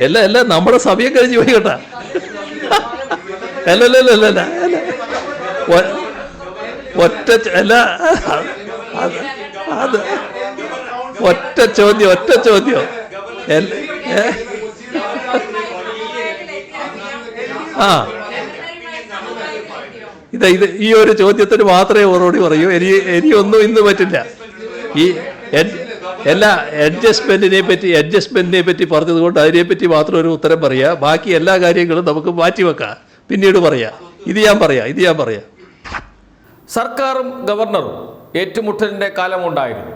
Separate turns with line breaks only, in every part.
എല്ലാം നമ്മുടെ സമയം കഴിഞ്ഞ് പോയി കേട്ടാ. അല്ല ഒറ്റ അല്ല അത് ഒറ്റ ചോദ്യം ആ ഇത് ഈ ഒരു ചോദ്യത്തിന് മാത്രമേ മറുപടി പറയൂ. എനിക്കൊന്നും ഇന്ന് പറ്റില്ല. ഈ എല്ലാ അഡ്ജസ്റ്റ്മെന്റിനെ പറ്റി പറഞ്ഞതുകൊണ്ട് അതിനെപ്പറ്റി മാത്രം ഒരു ഉത്തരം പറയാ. ബാക്കി എല്ലാ കാര്യങ്ങളും നമുക്ക് മാറ്റിവെക്കാം, പിന്നീട് പറയാം. ഇത് ഞാൻ പറയാം.
സർക്കാരും ഗവർണറും ഏറ്റുമുട്ടലിൻ്റെ കാലമുണ്ടായിരുന്നു.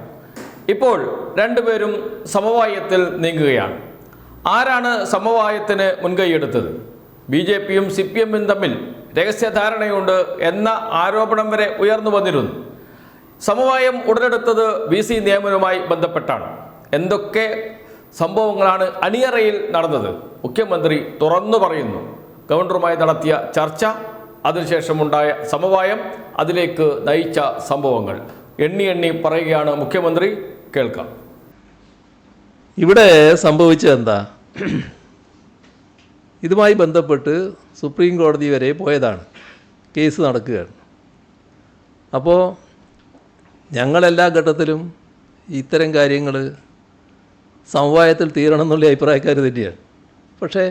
ഇപ്പോൾ രണ്ടുപേരും സമവായത്തിൽ നീങ്ങുകയാണ്. ആരാണ് സമവായത്തിന് മുൻകൈയെടുത്തത്? BJPയും CPMും തമ്മിൽ രഹസ്യധാരണയുണ്ട് എന്ന ആരോപണം വരെ ഉയർന്നു വന്നിരുന്നു. സമവായം ഉടലെടുത്തത് VC നിയമനവുമായി ബന്ധപ്പെട്ടാണ്. എന്തൊക്കെ സംഭവങ്ങളാണ് അണിയറയിൽ നടന്നത്? മുഖ്യമന്ത്രി തുറന്നു പറയുന്നു. ഗവർണറുമായി നടത്തിയ ചർച്ച, അതിനുശേഷമുണ്ടായ സമവായം, അതിലേക്ക് നയിച്ച സംഭവങ്ങൾ എണ്ണി പറയുകയാണ് മുഖ്യമന്ത്രി. കേൾക്കാം.
ഇവിടെ സംഭവിച്ചത് എന്താ? ഇതുമായി ബന്ധപ്പെട്ട് സുപ്രീം കോടതി വരെ പോയതാണ്, കേസ് നടക്കുകയാണ്. അപ്പോൾ ഞങ്ങളെല്ലാ ഘട്ടത്തിലും ഇത്തരം കാര്യങ്ങൾ സമവായത്തിൽ തീരണം എന്നുള്ള അഭിപ്രായക്കാർ തന്നെയാണ്. പക്ഷേ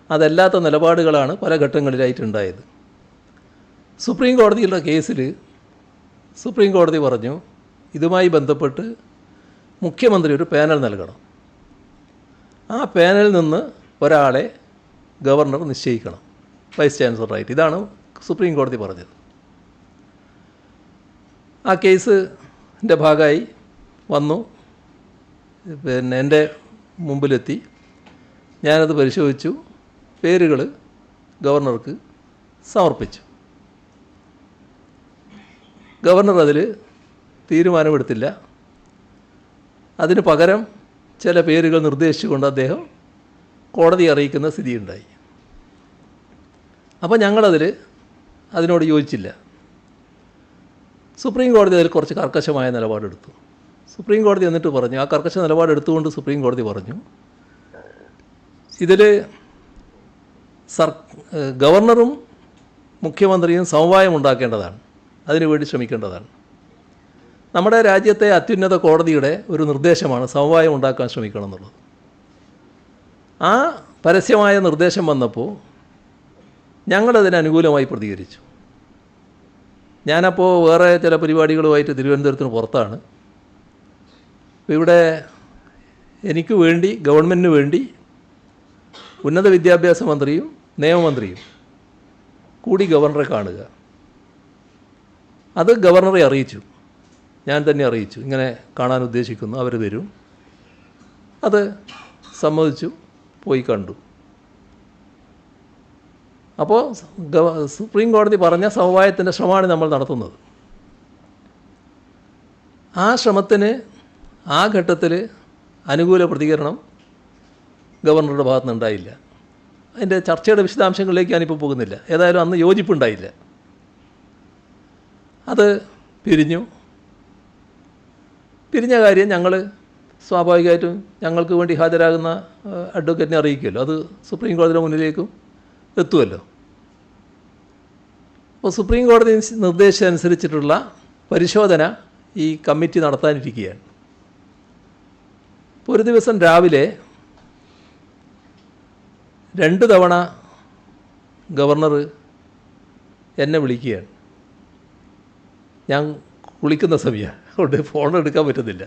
അതല്ലാത്ത നിലപാടുകളാണ് പല ഘട്ടങ്ങളിലായിട്ടുണ്ടായത്. സുപ്രീം കോടതിയുടെ കേസിൽ സുപ്രീം കോടതി പറഞ്ഞു, ഇതുമായി ബന്ധപ്പെട്ട് മുഖ്യമന്ത്രി ഒരു പാനൽ നൽകണം. ആ പാനലിൽ നിന്ന് ഒരാളെ ഗവർണർ നിശ്ചയിക്കണം, വൈസ് ചാൻസലറായിട്ട്. ഇതാണ് സുപ്രീം കോടതി പറഞ്ഞത്. ആ കേസിൻ്റെ ഭാഗമായി വന്നു, എൻ്റെ മുമ്പിലെത്തി. ഞാനത് പരിശോധിച്ചു, പേരുകൾ ഗവർണർക്ക് സമർപ്പിച്ചു. ഗവർണർ അതിൽ തീരുമാനമെടുത്തില്ല. അതിന് പകരം ചില പേരുകൾ നിർദ്ദേശിച്ചുകൊണ്ട് അദ്ദേഹം കോടതിയെ അറിയിക്കുന്ന സ്ഥിതിയുണ്ടായി. അപ്പോൾ അതിനോട് യോജിച്ചില്ല. സുപ്രീം കോടതി അതിൽ കുറച്ച് കർക്കശമായ നിലപാടെടുത്തു. സുപ്രീം കോടതി എന്നിട്ട് പറഞ്ഞു, ആ കർക്കശ നിലപാടെടുത്തുകൊണ്ട് സുപ്രീം കോടതി പറഞ്ഞു, ഇതിൽ ഗവർണറും മുഖ്യമന്ത്രിയും സമവായം ഉണ്ടാക്കേണ്ടതാണ്, അതിനുവേണ്ടി ശ്രമിക്കേണ്ടതാണ്. നമ്മുടെ രാജ്യത്തെ അത്യുന്നത കോടതിയുടെ ഒരു നിർദ്ദേശമാണ് സമവായം ഉണ്ടാക്കാൻ ശ്രമിക്കണം എന്നുള്ളത്. ആ പരസ്യമായ നിർദ്ദേശം വന്നപ്പോൾ ഞങ്ങളതിന് അനുകൂലമായി പ്രതികരിച്ചു. ഞാനപ്പോൾ വേറെ ചില പരിപാടികളുമായിട്ട് തിരുവനന്തപുരത്തിന് പുറത്താണ്. അപ്പോൾ ഇവിടെ എനിക്ക് വേണ്ടി, ഗവൺമെൻറ്റിന് വേണ്ടി ഉന്നത വിദ്യാഭ്യാസ മന്ത്രിയും നിയമമന്ത്രിയും കൂടി ഗവർണറെ കാണുക, അത് ഗവർണറെ അറിയിച്ചു. ഞാൻ തന്നെ അറിയിച്ചു, ഇങ്ങനെ കാണാൻ ഉദ്ദേശിക്കുന്നു, അവർ വരും. അത് സമ്മതിച്ചു, പോയി കണ്ടു. അപ്പോൾ സുപ്രീം കോടതി പറഞ്ഞ സമവായത്തിൻ്റെ ശ്രമമാണ് നമ്മൾ നടത്തുന്നത്. ആ ശ്രമത്തിന് ആ ഘട്ടത്തിൽ അനുകൂല പ്രതികരണം ഗവർണറുടെ ഭാഗത്തു നിന്നുണ്ടായില്ല. അതിൻ്റെ ചർച്ചയുടെ വിശദാംശങ്ങളിലേക്ക് ഞാനിപ്പോൾ പോകുന്നില്ല. ഏതായാലും അന്ന് യോജിപ്പുണ്ടായില്ല. അത് പിരിഞ്ഞ കാര്യം ഞങ്ങൾ സ്വാഭാവികമായിട്ടും ഞങ്ങൾക്ക് വേണ്ടി ഹാജരാകുന്ന അഡ്വക്കേറ്റിനെ അറിയിക്കുമല്ലോ. അത് സുപ്രീം കോടതിയുടെ മുന്നിലേക്കും എത്തുമല്ലോ. അപ്പോൾ സുപ്രീം കോടതി നിർദ്ദേശിച്ചനുസരിച്ചിട്ടുള്ള പരിശോധന ഈ കമ്മിറ്റി നടത്താനിരിക്കുകയാണ്. ഇപ്പോൾ ഒരു ദിവസം രാവിലെ 2 തവണ ഗവർണർ എന്നെ വിളിക്കുകയാണ്. ഞാൻ കുളിക്കുന്ന സമയമാണ്, അതുകൊണ്ട് ഫോൺ എടുക്കാൻ പറ്റുന്നില്ല.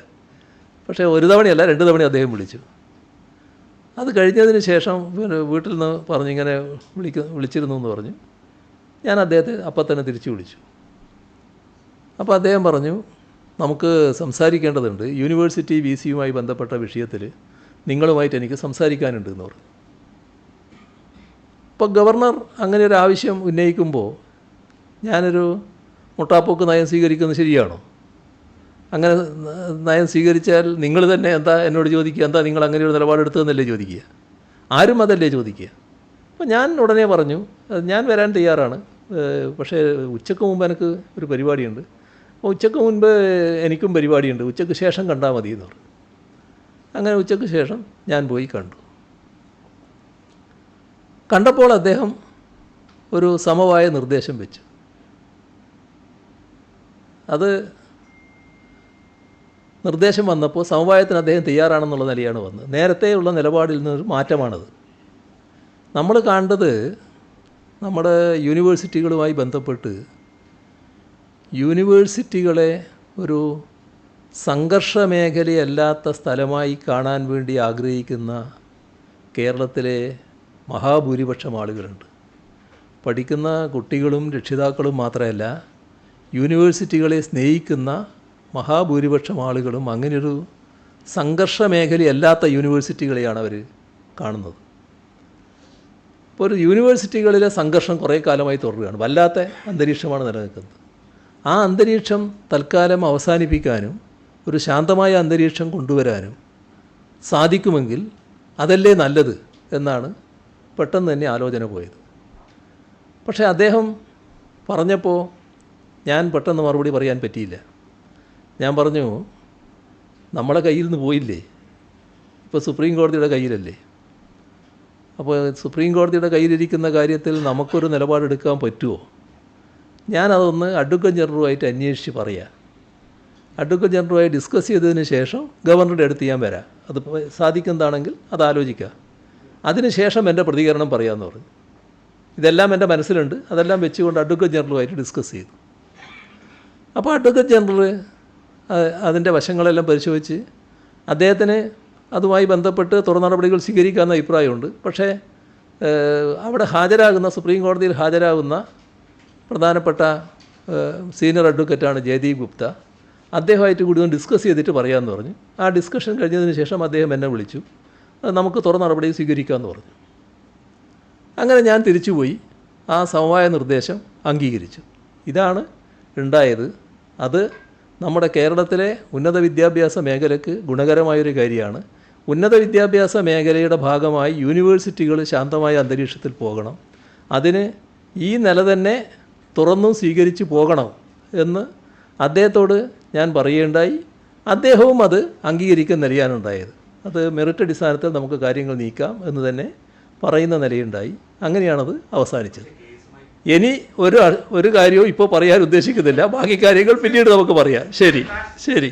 പക്ഷേ ഒരു തവണയല്ല, 2 തവണ അദ്ദേഹം വിളിച്ചു. അത് കഴിഞ്ഞതിന് ശേഷം വീട്ടിൽ നിന്ന് പറഞ്ഞു, ഇങ്ങനെ വിളിച്ചിരുന്നു എന്ന് പറഞ്ഞു. ഞാൻ അദ്ദേഹത്തെ അപ്പം തന്നെ തിരിച്ചു വിളിച്ചു. അപ്പോൾ അദ്ദേഹം പറഞ്ഞു, നമുക്ക് സംസാരിക്കേണ്ടതുണ്ട്, യൂണിവേഴ്സിറ്റി VCയുമായി ബന്ധപ്പെട്ട വിഷയത്തിൽ നിങ്ങളുമായിട്ട് എനിക്ക് സംസാരിക്കാനുണ്ട് എന്ന് പറഞ്ഞു. ഇപ്പോൾ ഗവർണർ അങ്ങനെ ഒരു ആവശ്യം ഉന്നയിക്കുമ്പോൾ ഞാനൊരു മുട്ടാപ്പോക്ക് നയം സ്വീകരിക്കുന്നത് ശരിയാണോ? അങ്ങനെ നയം സ്വീകരിച്ചാൽ നിങ്ങൾ തന്നെ എന്താ എന്നോട് ചോദിക്കുക, എന്താ നിങ്ങൾ അങ്ങനെ ഒരു നിലപാടെടുത്തതെന്നല്ലേ ചോദിക്കുക? ആരും അതല്ലേ ചോദിക്കുക. അപ്പോൾ ഞാൻ ഉടനെ പറഞ്ഞു, ഞാൻ വരാൻ തയ്യാറാണ്, പക്ഷേ ഉച്ചയ്ക്ക് മുമ്പ് എനിക്ക് ഒരു പരിപാടിയുണ്ട്. അപ്പോൾ ഉച്ചയ്ക്ക് മുൻപ് എനിക്കും പരിപാടിയുണ്ട്, ഉച്ചയ്ക്ക് ശേഷം കണ്ടാൽ മതി എന്ന് പറഞ്ഞു. അങ്ങനെ ഉച്ചയ്ക്ക് ശേഷം ഞാൻ പോയി കണ്ടു. കണ്ടപ്പോൾ അദ്ദേഹം ഒരു സമവായ നിർദ്ദേശം വെച്ചു. അത് നിർദ്ദേശം വന്നപ്പോൾ സമവായത്തിന് അദ്ദേഹം തയ്യാറാണെന്നുള്ള നിലയാണ് വന്നത്. നേരത്തെയുള്ള നിലപാടിൽ നിന്നൊരു മാറ്റമാണത്. നമ്മൾ കണ്ടത് നമ്മുടെ യൂണിവേഴ്സിറ്റികളുമായി ബന്ധപ്പെട്ട് യൂണിവേഴ്സിറ്റികളെ ഒരു സംഘർഷ മേഖലയല്ലാത്ത സ്ഥലമായി കാണാൻ വേണ്ടി ആഗ്രഹിക്കുന്ന കേരളത്തിലെ മഹാഭൂരിപക്ഷം ആളുകളുണ്ട്. പഠിക്കുന്ന കുട്ടികളും രക്ഷിതാക്കളും മാത്രമല്ല, യൂണിവേഴ്സിറ്റികളെ സ്നേഹിക്കുന്ന മഹാഭൂരിപക്ഷം ആളുകളും അങ്ങനെയൊരു സംഘർഷ മേഖലയല്ലാത്ത യൂണിവേഴ്സിറ്റികളെയാണ് അവർ കാണുന്നത്. ഇപ്പോൾ ഒരു യൂണിവേഴ്സിറ്റികളിലെ സംഘർഷം കുറേ കാലമായി തുടരുകയാണ്. വല്ലാത്ത അന്തരീക്ഷമാണ് നിലനിൽക്കുന്നത്. ആ അന്തരീക്ഷം തൽക്കാലം അവസാനിപ്പിക്കാനും ഒരു ശാന്തമായ അന്തരീക്ഷം കൊണ്ടുവരാനും സാധിക്കുമെങ്കിൽ അതല്ലേ നല്ലത് എന്നാണ് പെട്ടെന്ന് തന്നെ ആലോചന പോയത്. പക്ഷേ അദ്ദേഹം പറഞ്ഞപ്പോൾ ഞാൻ പെട്ടെന്ന് മറുപടി പറയാൻ പറ്റിയില്ല. ഞാൻ പറഞ്ഞു, നമ്മളെ കയ്യിൽ നിന്ന് പോയില്ലേ, ഇപ്പോൾ സുപ്രീം കോടതിയുടെ കയ്യിലല്ലേ. അപ്പോൾ സുപ്രീം കോടതിയുടെ കയ്യിലിരിക്കുന്ന കാര്യത്തിൽ നമുക്കൊരു നിലപാടെടുക്കാൻ പറ്റുമോ? ഞാനതൊന്ന് അഡ്വക്കേറ്റ് ജനറലുമായിട്ട് അന്വേഷിച്ച് പറയാം. അഡ്വക്കേറ്റ് ജനറലുമായി ഡിസ്കസ് ചെയ്തതിന് ശേഷം ഗവർണറുടെ അടുത്ത് ഞാൻ വരാം. അത് സാധിക്കുന്നതാണെങ്കിൽ അത് ആലോചിക്കാം. അതിനുശേഷം എൻ്റെ പ്രതികരണം പറയാമെന്ന് പറഞ്ഞു. ഇതെല്ലാം എൻ്റെ മനസ്സിലുണ്ട്. അതെല്ലാം വെച്ചുകൊണ്ട് അഡ്വക്കേറ്റ് ജനറലുമായിട്ട് ഡിസ്കസ് ചെയ്തു. അപ്പോൾ അഡ്വക്കേറ്റ് ജനറൽ അതിൻ്റെ വശങ്ങളെല്ലാം പരിശോധിച്ച് അദ്ദേഹത്തിന് അതുമായി ബന്ധപ്പെട്ട് തുടർ നടപടികൾ സ്വീകരിക്കാമെന്ന അഭിപ്രായമുണ്ട്. പക്ഷേ അവിടെ ഹാജരാകുന്ന, സുപ്രീം കോടതിയിൽ ഹാജരാകുന്ന പ്രധാനപ്പെട്ട സീനിയർ അഡ്വക്കേറ്റാണ് ജയദീപ് ഗുപ്ത. അദ്ദേഹമായിട്ട് കൂടി ഒന്ന് ഡിസ്കസ് ചെയ്തിട്ട് പറയാമെന്ന് പറഞ്ഞു. ആ ഡിസ്കഷൻ കഴിഞ്ഞതിന് ശേഷം അദ്ദേഹം എന്നെ വിളിച്ചു. നമുക്ക് തുടർ നടപടി സ്വീകരിക്കാമെന്ന് പറഞ്ഞു. അങ്ങനെ ഞാൻ തിരിച്ചുപോയി ആ സമവായ നിർദ്ദേശം അംഗീകരിച്ചു. ഇതാണ് ഉണ്ടായത്. അത് നമ്മുടെ കേരളത്തിലെ ഉന്നത വിദ്യാഭ്യാസ മേഖലയ്ക്ക് ഗുണകരമായൊരു കാര്യമാണ്. ഉന്നത വിദ്യാഭ്യാസ മേഖലയുടെ ഭാഗമായി യൂണിവേഴ്സിറ്റികൾ ശാന്തമായ അന്തരീക്ഷത്തിൽ പോകണം. അതിന് ഈ നില തന്നെ തുറന്നും സ്വീകരിച്ച് പോകണം എന്ന് അദ്ദേഹത്തോട് ഞാൻ പറയുകയുണ്ടായി. അദ്ദേഹവും അത് അംഗീകരിക്കുന്ന നിലയാണുണ്ടായത്. അത് മെറിറ്റ് അടിസ്ഥാനത്തിൽ നമുക്ക് കാര്യങ്ങൾ നീക്കാം എന്ന് തന്നെ പറയുന്ന നിലയുണ്ടായി. അങ്ങനെയാണത് അവസാനിച്ചത്. ഇനി ഒരു കാര്യവും ഇപ്പോൾ പറയാൻ ഉദ്ദേശിക്കുന്നില്ല. ബാക്കി കാര്യങ്ങൾ പിന്നീട് നമുക്ക് പറയാം. ശരി.